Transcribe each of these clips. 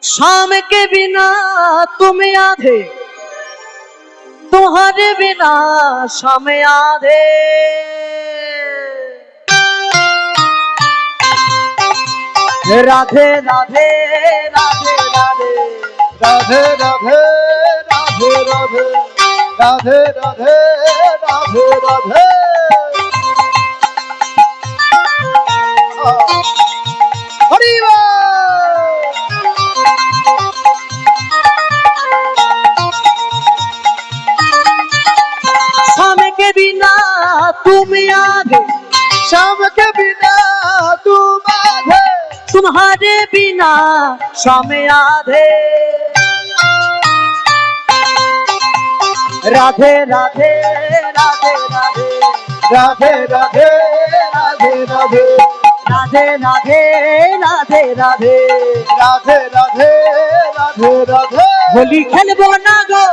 शाम के बिना तुम आधे, तुम्हारे बिना शाम आधे। राधे राधे राधे राधे राधे राधे राधे राधे राधे राधे राधे राधे। हरि शाम के बिना तुम आधे, शाम के बिना तुम आधे, तुम्हारे बिना शाम आधे। राधे राधे राधे राधे राधे राधे राधे राधे राधे राधे राधे राधे राधे राधे राधे राधे। होली खेलबो ना गो,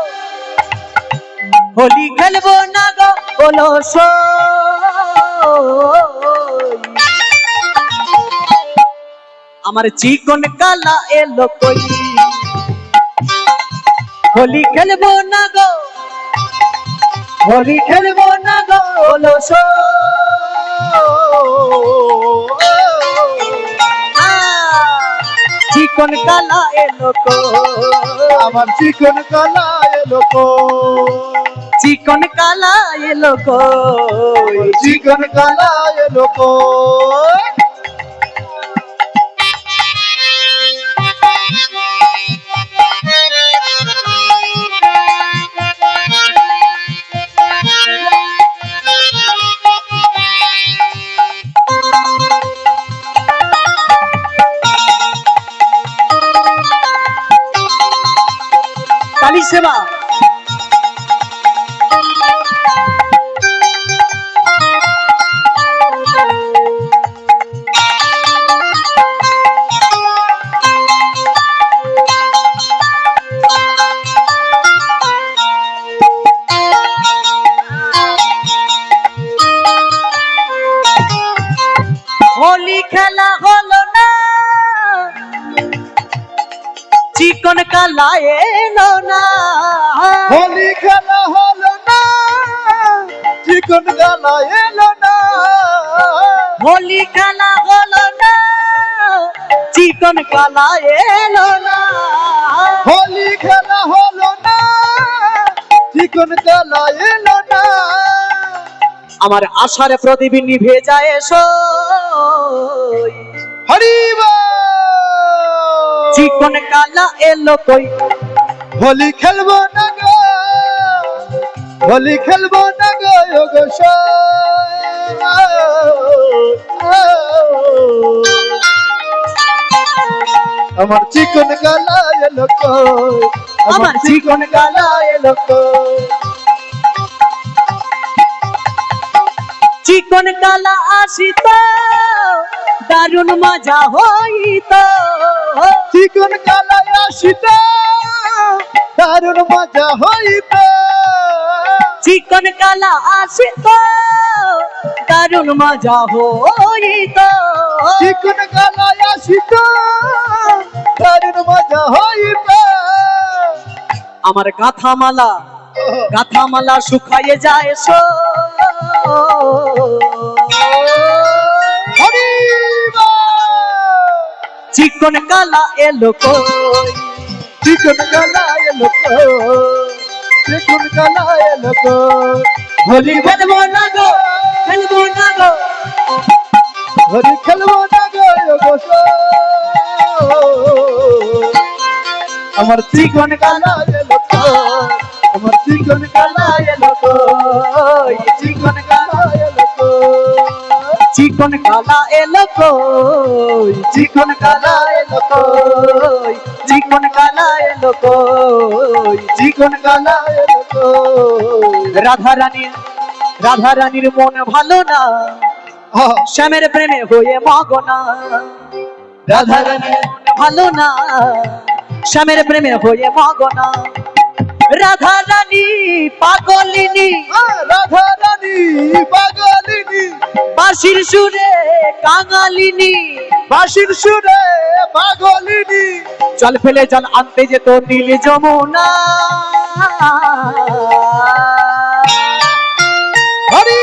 होली खेलबो ना गो, बोलो सो। আমার চিকন কালা এলো কই, হোলি খেলবো না গো, হোলি খেলবো না গো, বলো সো। চিকন কালা এলো কই, আমার চিকন কালা এলো কই, চিকন কালা এলো কই, চিকন কালা এলো কই। কালী সেবা হোলি খেলা হলো না, চিকন কালা এলো না। হোলি খেলা হলো না, চিকন কালা এলো না। হোলি খেলা হলো না, চিকন কালা এলো না। হোলি খেলা হলো না, চিকন কালা এলো না। আমার আশার প্রদীপ নিভে যায় সই, হরি বল। চিকন কালা এলো কই, হোলি খেলবো না গো, হোলি খেলবো না গো গো আমার চিকন কালা এলো কই, আমার চিকন কালা এলো কই। চিকন কালা আসিত দারুণ মজা হইত, চিকন কালা আসিত দারুণ মজা হইত। চিকন কালা আসিত দারুণ মজা হইত। চিকন কালা আসিত দারুণ মজা হইত। আমার গাথামালা গাথামালা শুকায়ে যায় সো। হরি চিকন কালা এলো কই, চিকন কালা এলো কই, চিকন কালা এলো কই। হোলি খেলবো না গো, খেলবো না গো, হোলি খেলবো না গো গো আমার চিকন কালা এলো কই, আমার চিকন কালা এলো কই, চিকন কালা এলো কই। চিকন কালা এলো কই, চিকন কালা এলো কই, চিকন কালা এলো কই, চিকন কালা এলো কই। রাধা রানীর মন ভালো না, শ্যামের প্রেমে হয়ে মগনা। রাধা রানীর মন ভালো না, শ্যামের প্রেমে হয়ে মগনা। রাধা রানী পাগলিনী রাধা রানী পাগলিনী বাঁশির সুরে কাঙালিনী বাঁশির সুরে পাগলিনী জল ফেলে জল আনতে যেত নীল যমুনা হরি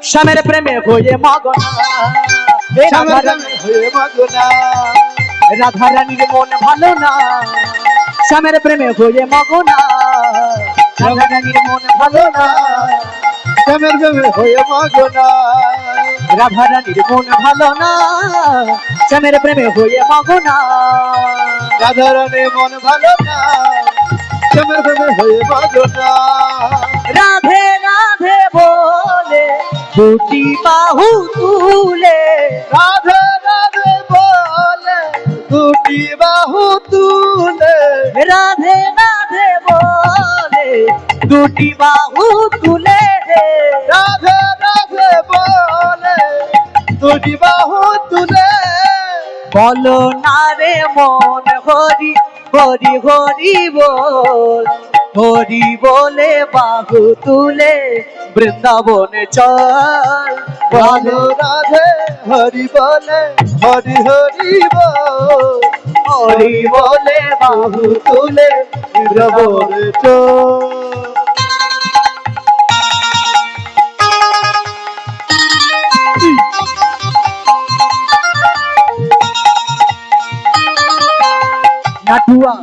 শ্যামের প্রেমে হয়ে মগনা শ্যামের প্রেমে হয়ে মগনা রাধা রানীর মন ভালো না শ্যামের প্রেমে হয়ে মগনা রাধা রানীর মন ভালো না শ্যামের প্রেমে হয়ে মগনা রাধা রানীর মন ভালো না শ্যামের প্রেমে হয়ে মগনা রাধা রানীর মন ভালো না শ্যামের প্রেমে হয়ে মগনা রাধে রাধে বলে দুটি বাহু তুলে রাধে রাধে বলে দুটি বাহু তুলে রাধে রাধে বলে দুটি বাহু তুলে রাধে রাধে বলে দুটি বাহু তুলে বলো না রে মন হরি হরি হরি বল হরি বলে বাহু তুলে বৃন্দাবনে চল বলো রাধে হরি বলে হরি হরি বল হরি বলে বাহু তুলে বৃন্দাবনে চল নাটুয়া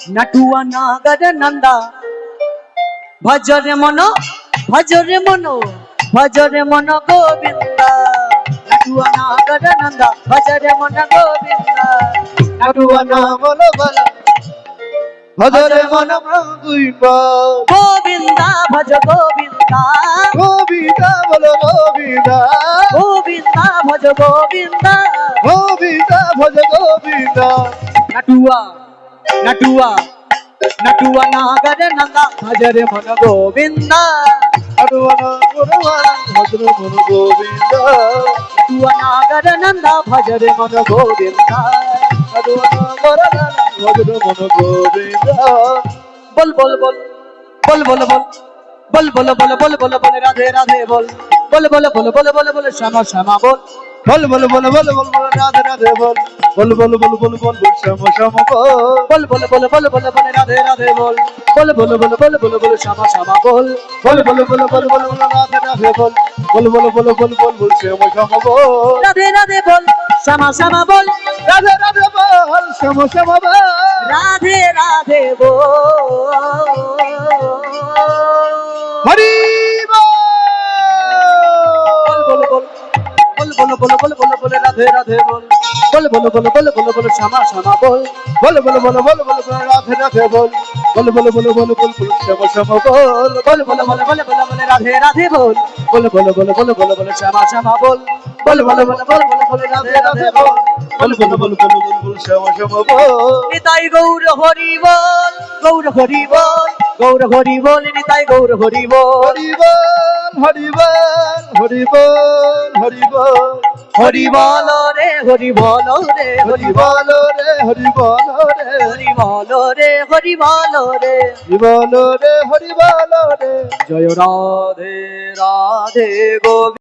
নাটুয়া নাগর নন্দা ভজরে মন ভজরে মন ভজরে মন গোবিন্দা নাটুয়া নাগর নন্দা ভজরে মন গোবিন্দা নাটুয়া নাম বল ভজরে মন গোবিন্দা গোবিন্দা ভজ গোবিন্দা গোবিন্দা বল গোবিন্দা গোবিন্দা ভজ গোবিন্দা গোবিন্দা ভজ গোবিন্দা নাটুয়া নাটুয়া নাটুয়া নাগর নন্দা ভজরে মন গোবিন্দা নাটুয়া নাম ভজরে মন গোবিন্দা নাটুয়া নাগর নন্দা ভজরে মন গোবিন্দা নাটুয়া নাম ভজরে মন গোবিন্দা বল বল বল বল বল বল বল বল বল বল বল বল রাধে রাধে বল বল বল বল বল বল বল শ্যামা শ্যামা বল বল বল বল বল বল বল রাধে রাধে বল বল বল বল বল বল বল শ্যাম শ্যাম বল বল বল বল বল বল বল রাধে রাধে বল বল বল বল বল বল বল শ্যামা শ্যামা বল বল বল বল বল বল বল রাধে রাধে বল বল বল বল বল বল বল শ্যাম শ্যাম বল রাধে রাধে বল শ্যামা শ্যামা বল রাধে রাধে বল শ্যাম শ্যাম বল রাধে রাধে বল হরি বল বল বল বল বল বল বল বল রাধে রাধে বল বল বল বল বল বল বল শ্যামা শ্যামা বল বল বল বল বল বল বল রাধে রাধে বল বল বল বল বল বল বল শ্যাম শ্যাম বল বল বল বল বল বল বল রাধে রাধে বল বল বল বল বল বল বল শ্যামা শ্যামা বল বল বল বল বল বল বল রাধে রাধে বল বল বল বল বল বল বল শ্যাম শ্যাম বল নিতাই গৌর হরি বল গৌর হরি বল গৌর হরি বল নিতাই গৌর হরি বল হরি বল হরি বল হরি বল হরি বল হরি বল রে হরি বল রে হরি বল রে হরি বল রে হরি বল রে হরি বল রে হরি বল রে হরি বল রে জয় রাধে রাধে গোবিন্দ।